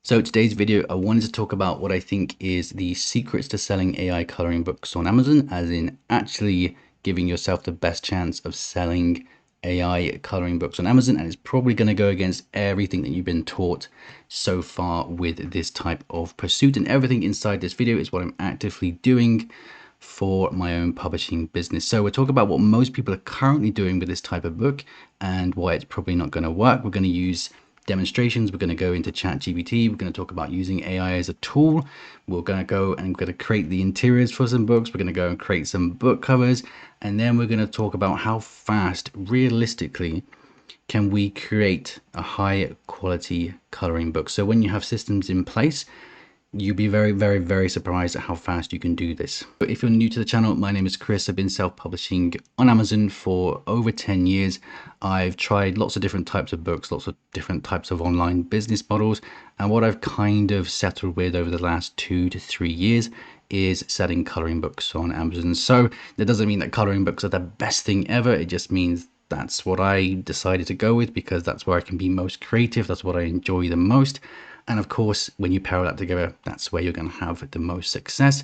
So today's video, I wanted to talk about what I think is the secrets to selling AI coloring books on Amazon, as in actually giving yourself the best chance of selling AI coloring books on Amazon. And it's probably going to go against everything that you've been taught so far with this type of pursuit. And everything inside this video is what I'm actively doing for my own publishing business. So we'll talk about what most people are currently doing with this type of book and why it's probably not going to work. We're going to use demonstrations. We're going to go into ChatGPT. We're going to talk about using AI as a tool. We're going to go and we're going to create the interiors for some books. We're going to go and create some book covers. And then we're going to talk about how fast, realistically, can we create a high quality coloring book. So when you have systems in place, you'll be very surprised at how fast you can do this. If you're new to the channel, my name is Chris. I've been self-publishing on Amazon for over 10 years. I've tried lots of different types of books, lots of different types of online business models, and what I've kind of settled with over the last 2 to 3 years is selling coloring books on Amazon. So that doesn't mean that coloring books are the best thing ever. It just means that's what I decided to go with because that's where I can be most creative. That's what I enjoy the most. And of course, when you pair that together, that's where you're going to have the most success.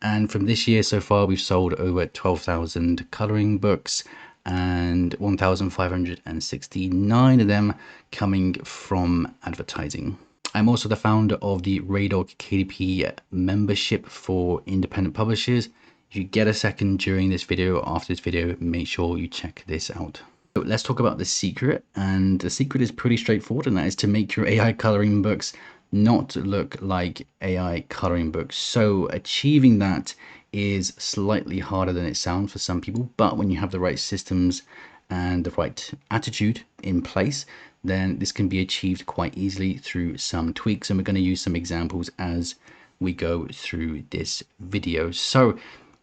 And from this year so far, we've sold over 12,000 coloring books and 1,569 of them coming from advertising. I'm also the founder of the Raydog KDP membership for independent publishers. If you get a second during this video or after this video, make sure you check this out. So let's talk about the secret, and the secret is pretty straightforward, and that is to make your AI coloring books not look like AI coloring books. So achieving that is slightly harder than it sounds for some people, but when you have the right systems and the right attitude in place, then this can be achieved quite easily through some tweaks, and we're going to use some examples as we go through this video. So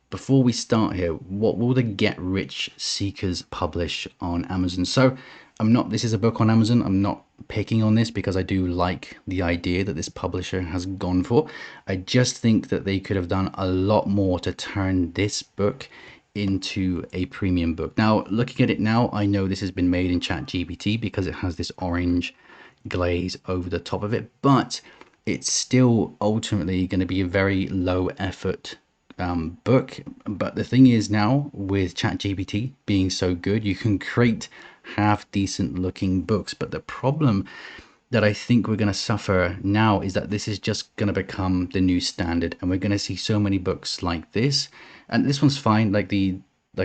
before we start here, what will the get rich seekers publish on Amazon? So this is a book on Amazon. I'm not picking on this because I do like the idea that this publisher has gone for. I just think that they could have done a lot more to turn this book into a premium book. Now, looking at it now, I know this has been made in ChatGPT because it has this orange glaze over the top of it, but it's still ultimately going to be a very low effort book. But the thing is, now with ChatGPT being so good, you can create half decent looking books. But the problem that I think we're going to suffer now is that this is just going to become the new standard, and we're going to see so many books like this. And this one's fine, like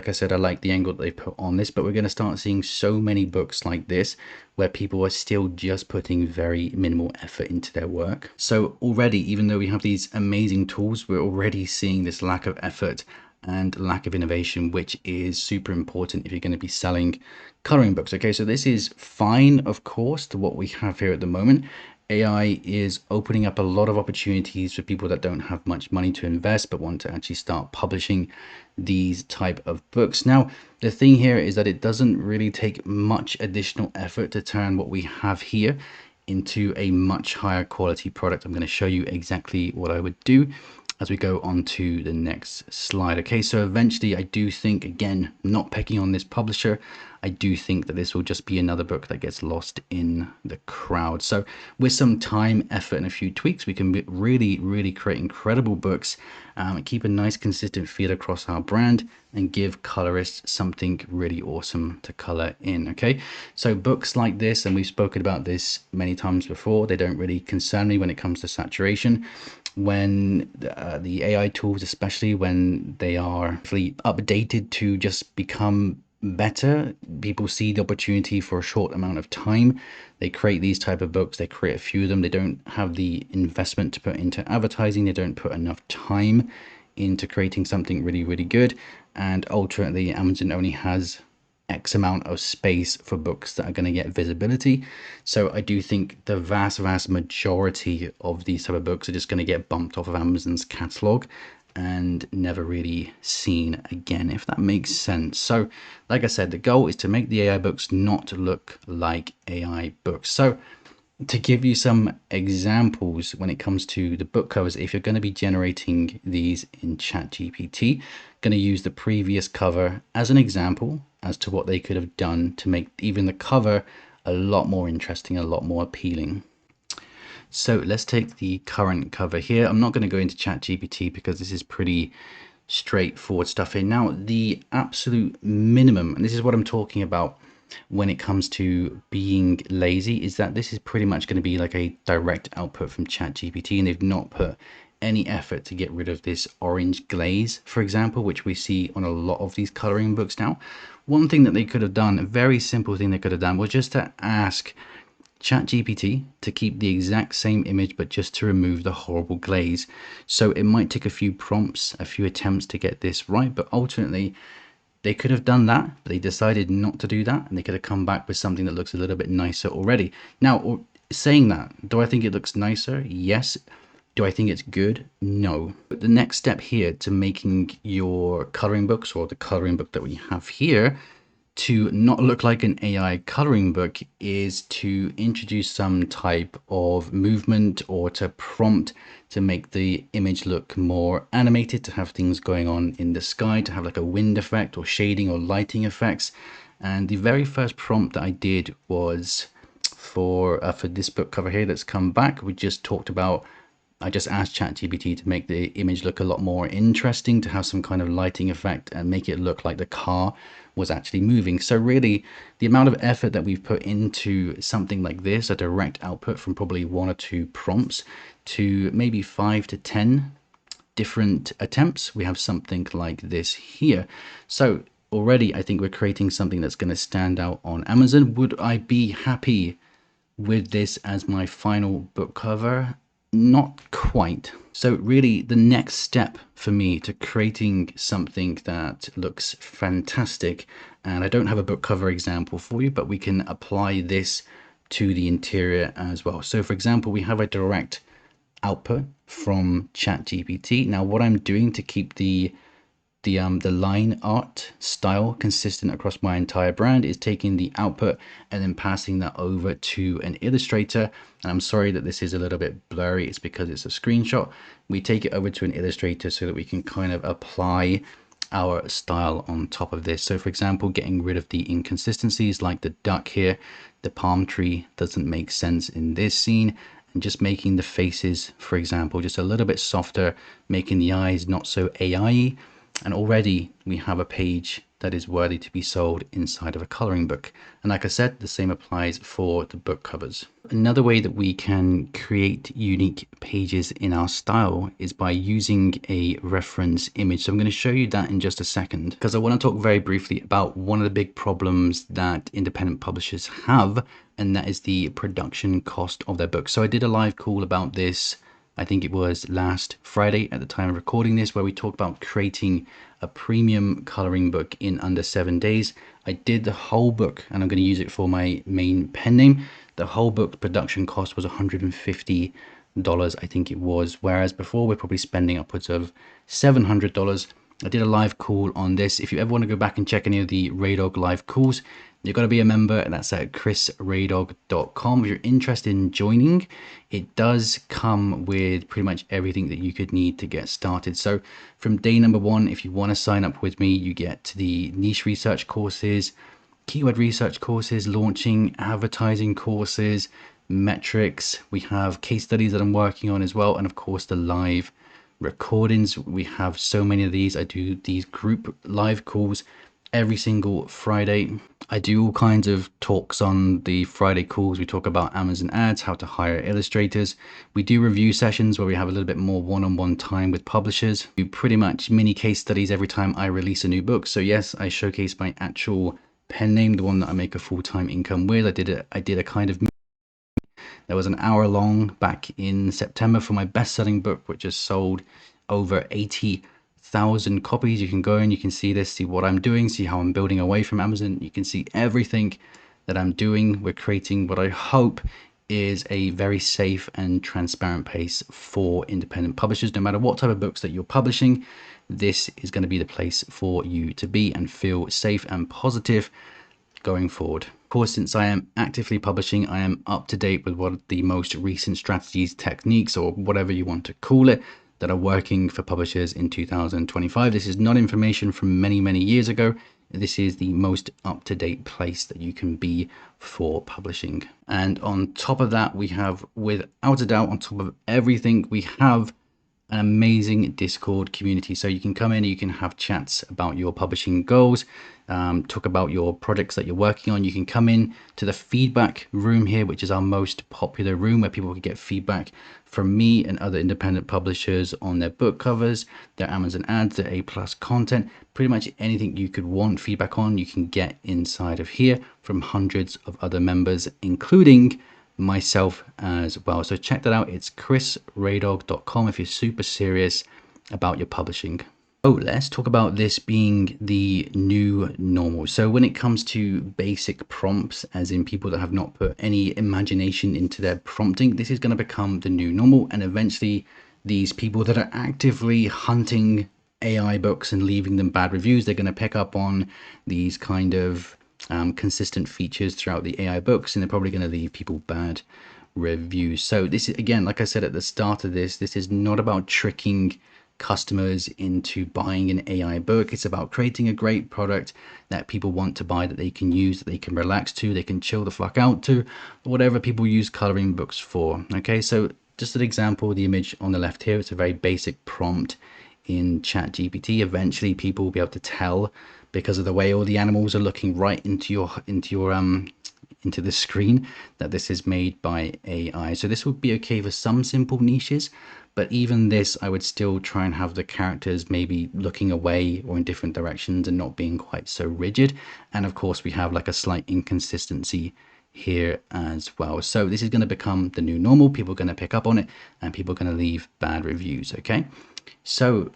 I said, I like the angle that they put on this, but we're going to start seeing so many books like this where people are still just putting very minimal effort into their work. So already, even though we have these amazing tools, we're already seeing this lack of effort and lack of innovation, which is super important if you're going to be selling coloring books. Okay, so this is fine, of course, to what we have here at the moment. AI is opening up a lot of opportunities for people that don't have much money to invest but want to actually start publishing these type of books. Now, the thing here is that it doesn't really take much additional effort to turn what we have here into a much higher quality product. I'm going to show you exactly what I would do as we go on to the next slide. Okay, so eventually I do think, again, not picking on this publisher, I do think that this will just be another book that gets lost in the crowd. So with some time, effort, and a few tweaks, we can really create incredible books, keep a nice consistent feel across our brand, and give colorists something really awesome to color in. Okay, so books like this, and we've spoken about this many times before, they don't really concern me when it comes to saturation. When the AI tools, especially when they are updated to just become better, people see the opportunity for a short amount of time. They create these type of books, they create a few of them. They don't have the investment to put into advertising, they don't put enough time into creating something really good, and ultimately Amazon only has X amount of space for books that are going to get visibility. So I do think the vast majority of these type of books are just going to get bumped off of Amazon's catalog and never really seen again, if that makes sense. So like I said, the goal is to make the AI books not look like AI books. So to give you some examples when it comes to the book covers, if you're going to be generating these in ChatGPT, going to use the previous cover as an example as to what they could have done to make even the cover a lot more interesting, a lot more appealing. So let's take the current cover here. I'm not going to go into ChatGPT because this is pretty straightforward stuff here. Now, the absolute minimum, and this is what I'm talking about when it comes to being lazy, is that this is pretty much going to be like a direct output from ChatGPT, and they've not put any effort to get rid of this orange glaze, for example, which we see on a lot of these coloring books now. One thing that they could have done, a very simple thing they could have done, was just to ask ChatGPT to keep the exact same image but just to remove the horrible glaze. So it might take a few prompts, a few attempts to get this right, but ultimately they could have done that, but they decided not to do that, and they could have come back with something that looks a little bit nicer already. Now, saying that, do I think it looks nicer? Yes. Do I think it's good? No. But the next step here to making your coloring books, or the coloring book that we have here, to not look like an AI coloring book is to introduce some type of movement or to prompt to make the image look more animated, to have things going on in the sky, to have like a wind effect or shading or lighting effects. And the very first prompt that I did was for this book cover here that's come back. We just talked about, I just asked ChatGPT to make the image look a lot more interesting, to have some kind of lighting effect and make it look like the car was actually moving. So really, the amount of effort that we've put into something like this, a direct output from probably 1 or 2 prompts to maybe 5 to 10 different attempts, we have something like this here. So already I think we're creating something that's going to stand out on Amazon. Would I be happy with this as my final book cover? Not quite. So really the next step for me to creating something that looks fantastic, and I don't have a book cover example for you, but we can apply this to the interior as well. So for example, we have a direct output from ChatGPT. Now what I'm doing to keep the line art style consistent across my entire brand is taking the output and then passing that over to an illustrator. And I'm sorry that this is a little bit blurry, it's because it's a screenshot. We take it over to an illustrator so that we can kind of apply our style on top of this. So for example, getting rid of the inconsistencies like the duck here, the palm tree doesn't make sense in this scene, and just making the faces, for example, just a little bit softer, making the eyes not so AI-y. And already we have a page that is worthy to be sold inside of a coloring book. And like I said, the same applies for the book covers. Another way that we can create unique pages in our style is by using a reference image. So I'm going to show you that in just a second, because I want to talk very briefly about one of the big problems that independent publishers have, and that is the production cost of their books. So I did a live call about this, I think it was last Friday at the time of recording this, where we talked about creating a premium coloring book in under 7 days. I did the whole book, and I'm going to use it for my main pen name. The whole book production cost was $150, I think it was, whereas before we're probably spending upwards of $700. I did a live call on this. If you ever want to go back and check any of the Raydog live calls, you've got to be a member, and that's at chrisraydog.com. If you're interested in joining, it does come with pretty much everything that you could need to get started. So from day number 1, if you want to sign up with me, you get the niche research courses, keyword research courses, launching, advertising courses, metrics. We have case studies that I'm working on as well, and of course the live recordings. We have so many of these. I do these group live calls every single Friday. I do all kinds of talks on the Friday calls. We talk about Amazon ads, how to hire illustrators. We do review sessions where we have a little bit more one-on-one time with publishers. We do pretty much mini case studies every time I release a new book. So yes, I showcase my actual pen name, the one that I make a full-time income with. I did a kind of, that was an hour long back in September for my best-selling book, which has sold over 80,000 copies. You can go and you can see this, see what I'm doing, see how I'm building away from Amazon. You can see everything that I'm doing. We're creating what I hope is a very safe and transparent place for independent publishers. No matter what type of books that you're publishing, this is going to be the place for you to be and feel safe and positive going forward. Of course, since I am actively publishing, I am up to date with what the most recent strategies, techniques, or whatever you want to call it, that are working for publishers in 2025. This is not information from many years ago. this is the most up-to-date place that you can be for publishing. And on top of that, we have, without a doubt, on top of everything, we have an amazing Discord community. So you can come in, you can have chats about your publishing goals, talk about your projects that you're working on. You can come in to the feedback room here, which is our most popular room, where people can get feedback from me and other independent publishers on their book covers, their Amazon ads, their A+ content, pretty much anything you could want feedback on, you can get inside of here from hundreds of other members, including myself as well. So check that out. It's chrisraydog.com if you're super serious about your publishing. Oh, let's talk about this being the new normal. So when it comes to basic prompts, as in people that have not put any imagination into their prompting, this is going to become the new normal. And eventually these people that are actively hunting AI books and leaving them bad reviews, they're going to pick up on these kind of consistent features throughout the AI books, and they're probably going to leave people bad reviews. So this is, again, like I said at the start of this is not about tricking customers into buying an AI book. It's about creating a great product that people want to buy, that they can use, that they can relax to, they can chill the fuck out to, whatever people use coloring books for. Okay, so just an example, the image on the left here, it's a very basic prompt in ChatGPT. Eventually people will be able to tell, because of the way all the animals are looking right into the screen, that this is made by AI. So this would be okay for some simple niches, but even this, I would still try and have the characters maybe looking away or in different directions and not being quite so rigid. And of course we have like a slight inconsistency here as well. So this is going to become the new normal. People are going to pick up on it and people are going to leave bad reviews. Okay, so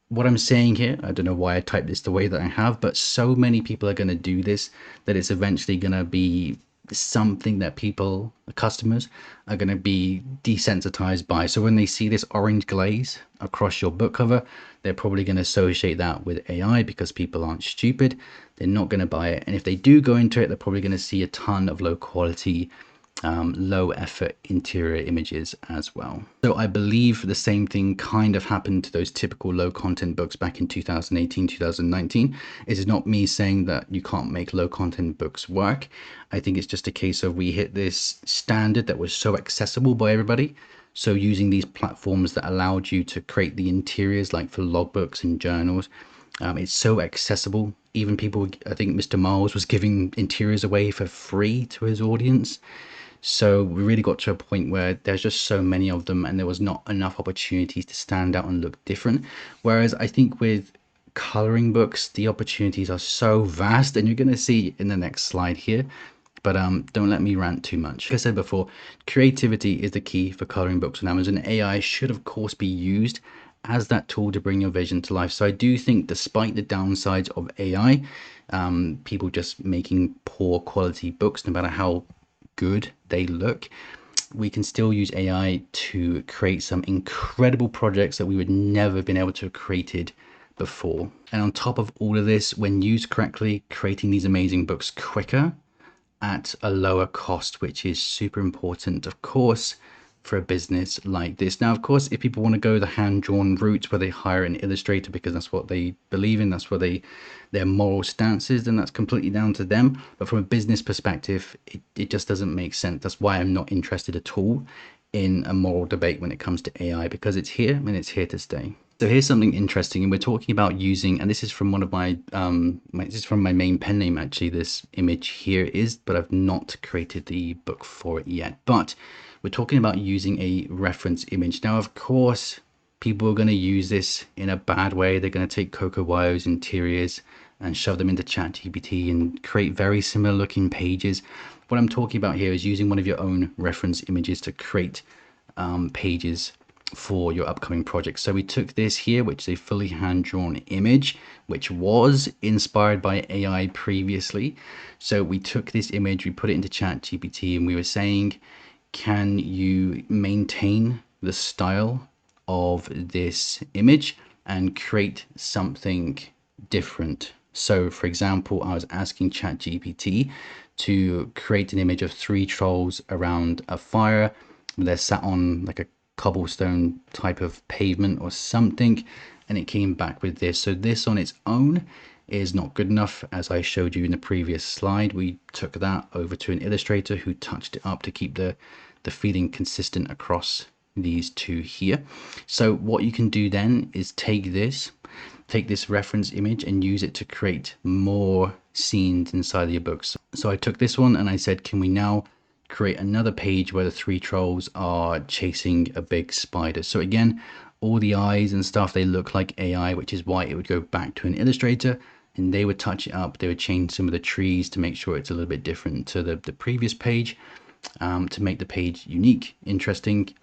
what I'm saying here, I don't know why I typed this the way that I have, but so many people are going to do this that it's eventually going to be something that people, the customers, are going to be desensitized by. So when they see this orange glaze across your book cover, they're probably going to associate that with AI, because people aren't stupid. They're not going to buy it. And if they do go into it, they're probably going to see a ton of low quality, low effort interior images as well. So I believe the same thing kind of happened to those typical low content books back in 2018, 2019. It is not me saying that you can't make low content books work. I think it's just a case of we hit this standard that was so accessible by everybody. So using these platforms that allowed you to create the interiors, like for logbooks and journals, it's so accessible. Even people, I think Mr. Miles was giving interiors away for free to his audience. So we really got to a point where there's just so many of them and there was not enough opportunities to stand out and look different. Whereas I think with coloring books, the opportunities are so vast, and you're going to see in the next slide here. But don't let me rant too much. Like I said before, creativity is the key for coloring books on Amazon. AI should of course be used as that tool to bring your vision to life. So I do think, despite the downsides of AI, people just making poor quality books, no matter how good they look, we can still use AI to create some incredible projects that we would never have been able to have created before. And on top of all of this, when used correctly, creating these amazing books quicker at a lower cost, which is super important, of course, for a business like this. Now, of course, if people want to go the hand-drawn route where they hire an illustrator because that's what they believe in, that's what their moral stance is, then that's completely down to them. But from a business perspective, it just doesn't make sense. That's why I'm not interested at all in a moral debate when it comes to AI, because it's here and it's here to stay. So here's something interesting, and we're talking about using, and this is from one of my, this is from my main pen name actually, this image here is, but I've not created the book for it yet. But we're talking about using a reference image. Now, of course, people are going to use this in a bad way. They're going to take Coco Wyo's interiors and shove them into ChatGPT and create very similar looking pages. What I'm talking about here is using one of your own reference images to create pages for your upcoming project. So we took this here, which is a fully hand-drawn image, which was inspired by AI previously. So we took this image, we put it into ChatGPT, and we were saying, can you maintain the style of this image and create something different? So for example, I was asking ChatGPT to create an image of 3 trolls around a fire. They're sat on like a cobblestone type of pavement or something, and it came back with this. So this on its own is not good enough. As I showed you in the previous slide, we took that over to an illustrator who touched it up to keep the feeling consistent across these two here. So what you can do then is take this reference image and use it to create more scenes inside of your books. So I took this one and I said, can we now create another page where the three trolls are chasing a big spider? So again, all the eyes and stuff, they look like AI, which is why it would go back to an illustrator and they would touch it up. They would change some of the trees to make sure it's a little bit different to the previous page, to make the page unique, interesting,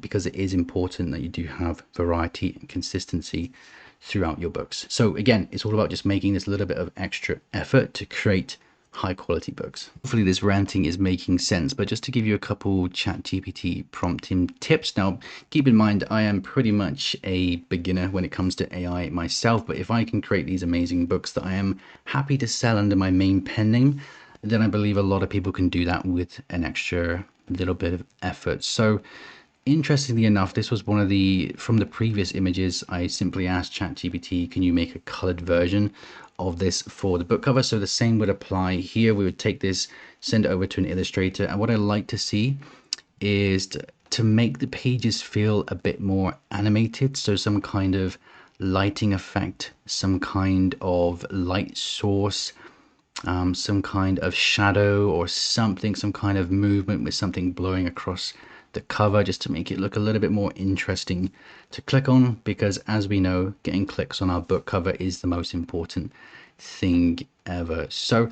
because it is important that you do have variety and consistency throughout your books. So again, it's all about just making this little bit of extra effort to create high quality books. Hopefully this ranting is making sense, but just to give you a couple ChatGPT prompting tips. Now, keep in mind, I am pretty much a beginner when it comes to AI myself, but if I can create these amazing books that I am happy to sell under my main pen name, then I believe a lot of people can do that with an extra little bit of effort. So interestingly enough, this was one of from the previous images, I simply asked ChatGPT, can you make a colored version of this for the book cover? So the same would apply here. We would take this, send it over to an illustrator. And what I like to see is to make the pages feel a bit more animated. So some kind of lighting effect, some kind of light source, some kind of shadow or something, some kind of movement with something blowing across the cover, just to make it look a little bit more interesting to click on, because as we know, getting clicks on our book cover is the most important thing ever. So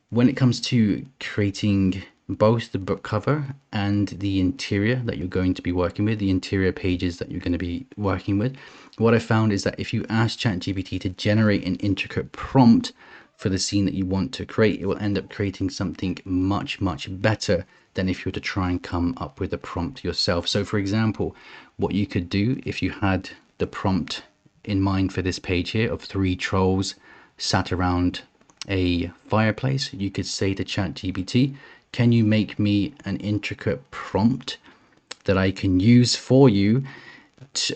when it comes to creating both the book cover and the interior that you're going to be working with, the interior pages that you're going to be working with, what I found is that if you ask ChatGPT to generate an intricate prompt for the scene that you want to create, it will end up creating something much, much better than if you were to try and come up with a prompt yourself. So for example, what you could do if you had the prompt in mind for this page here of three trolls sat around a fireplace, you could say to ChatGPT, can you make me an intricate prompt that I can use for you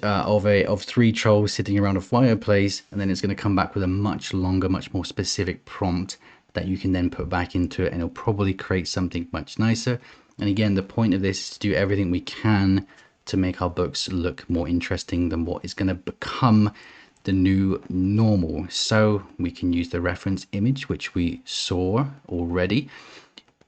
of three trolls sitting around a fireplace? And then it's going to come back with a much longer, much more specific prompt that you can then put back into it, and it'll probably create something much nicer. And again, the point of this is to do everything we can to make our books look more interesting than what is going to become the new normal. So we can use the reference image, which we saw already.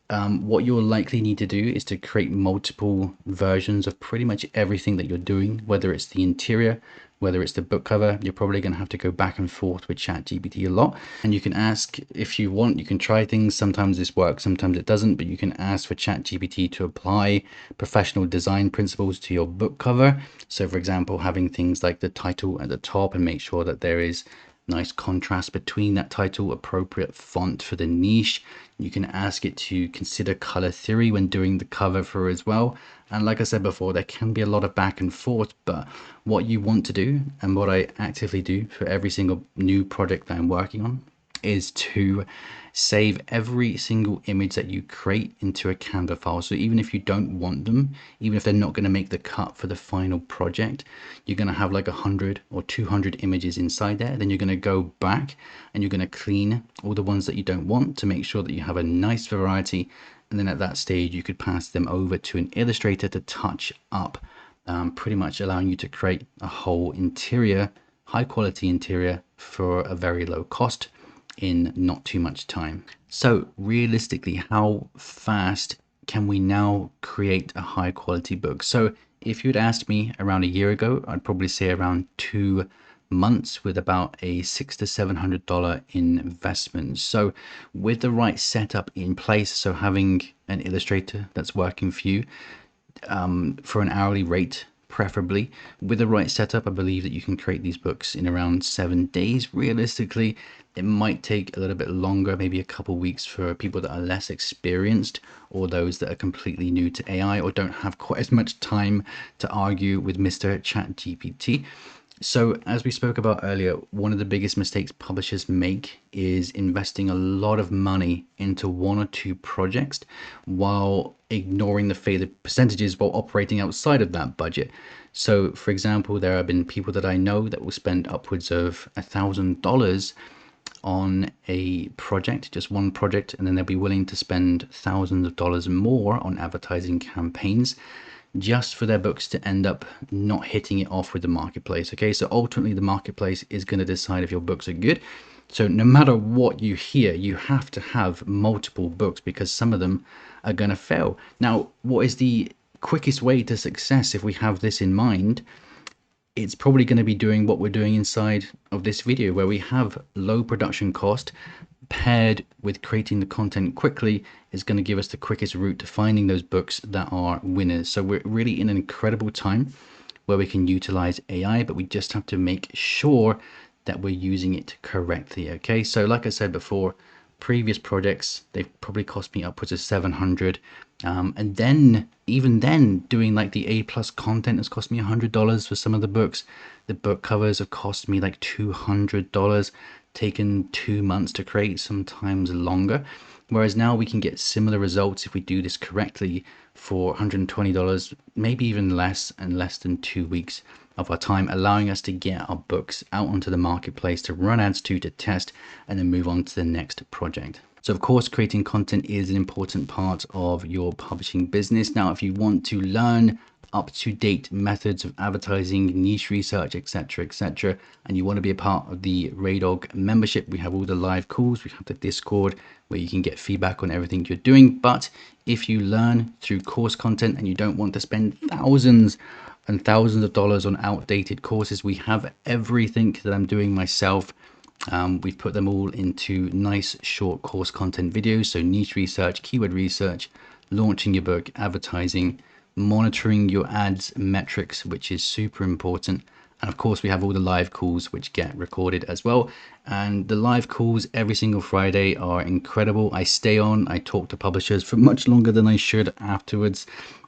What you'll likely need to do is to create multiple versions of pretty much everything that you're doing, whether it's the interior, whether it's the book cover. You're probably going to have to go back and forth with ChatGPT a lot. And you can ask, if you want, you can try things. Sometimes this works, sometimes it doesn't, but you can ask for ChatGPT to apply professional design principles to your book cover. So for example, having things like the title at the top, and make sure that there is nice contrast between that title, appropriate font for the niche. You can ask it to consider color theory when doing the cover for as well. And like I said before, there can be a lot of back and forth, but what you want to do, and what I actively do for every single new project that I'm working on, is to save every single image that you create into a Canva file. So even if you don't want them, even if they're not going to make the cut for the final project, you're going to have like 100 or 200 images inside there. Then you're going to go back and you're going to clean all the ones that you don't want to make sure that you have a nice variety. And then at that stage, you could pass them over to an illustrator to touch up, pretty much allowing you to create a whole interior, high quality interior for a very low cost in not too much time. So realistically, how fast can we now create a high quality book? So if you'd asked me around a year ago, I'd probably say around 2 months with about a $600 to $700 investment. So with the right setup in place, so having an illustrator that's working for you for an hourly rate, preferably with the right setup, I believe that you can create these books in around 7 days. Realistically, it might take a little bit longer, maybe a couple weeks for people that are less experienced, or those that are completely new to AI or don't have quite as much time to argue with Mr. ChatGPT. So as we spoke about earlier, one of the biggest mistakes publishers make is investing a lot of money into one or two projects while ignoring the failure percentages while operating outside of that budget. So for example, there have been people that I know that will spend upwards of $1,000 on a project, just one project, and then they'll be willing to spend thousands of dollars more on advertising campaigns just for their books to end up not hitting it off with the marketplace. Okay, so ultimately the marketplace is going to decide if your books are good. So no matter what you hear, you have to have multiple books because some of them are going to fail. Now, what is the quickest way to success if we have this in mind? It's probably going to be doing what we're doing inside of this video, where we have low production cost paired with creating the content quickly is going to give us the quickest route to finding those books that are winners. So we're really in an incredible time where we can utilize AI, but we just have to make sure that we're using it correctly. Okay, so like I said before, previous projects, they've probably cost me upwards of 700, and then even then doing like the A+ content has cost me $100 for some of the books. The book covers have cost me like $200, taken 2 months to create, sometimes longer. Whereas now we can get similar results if we do this correctly for $120, maybe even less, and less than 2 weeks of our time, allowing us to get our books out onto the marketplace to run ads to test, and then move on to the next project. So of course, creating content is an important part of your publishing business. Now, if you want to learn up-to-date methods of advertising, niche research, etc., and you want to be a part of the Raydog membership, we have all the live calls, we have the Discord where you can get feedback on everything you're doing. But if you learn through course content and you don't want to spend thousands and thousands of dollars on outdated courses, we have everything that I'm doing myself. We've put them all into nice short course content videos. So niche research, keyword research, launching your book, advertising, monitoring your ads metrics, which is super important. And of course, we have all the live calls which get recorded as well. And the live calls every single Friday are incredible. I stay on, I talk to publishers for much longer than I should afterwards.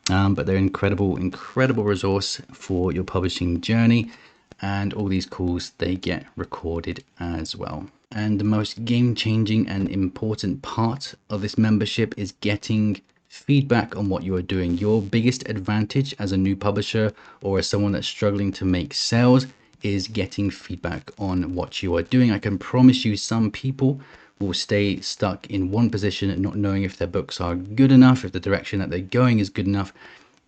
But they're incredible resource for your publishing journey. And all these calls, they get recorded as well. And the most game-changing and important part of this membership is getting feedback on what you are doing. Your biggest advantage as a new publisher or as someone that's struggling to make sales is getting feedback on what you are doing. I can promise you some people will stay stuck in one position and not knowing if their books are good enough, if the direction that they're going is good enough.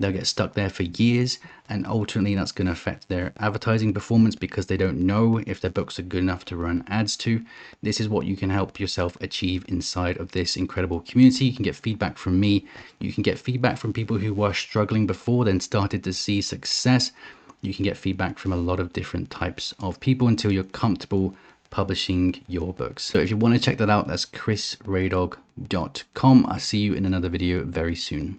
They'll get stuck there for years, and ultimately that's going to affect their advertising performance because they don't know if their books are good enough to run ads to. This is what you can help yourself achieve inside of this incredible community. You can get feedback from me. You can get feedback from people who were struggling before, then started to see success. You can get feedback from a lot of different types of people until you're comfortable publishing your books. So if you want to check that out, that's chrisraydog.com. I'll see you in another video very soon.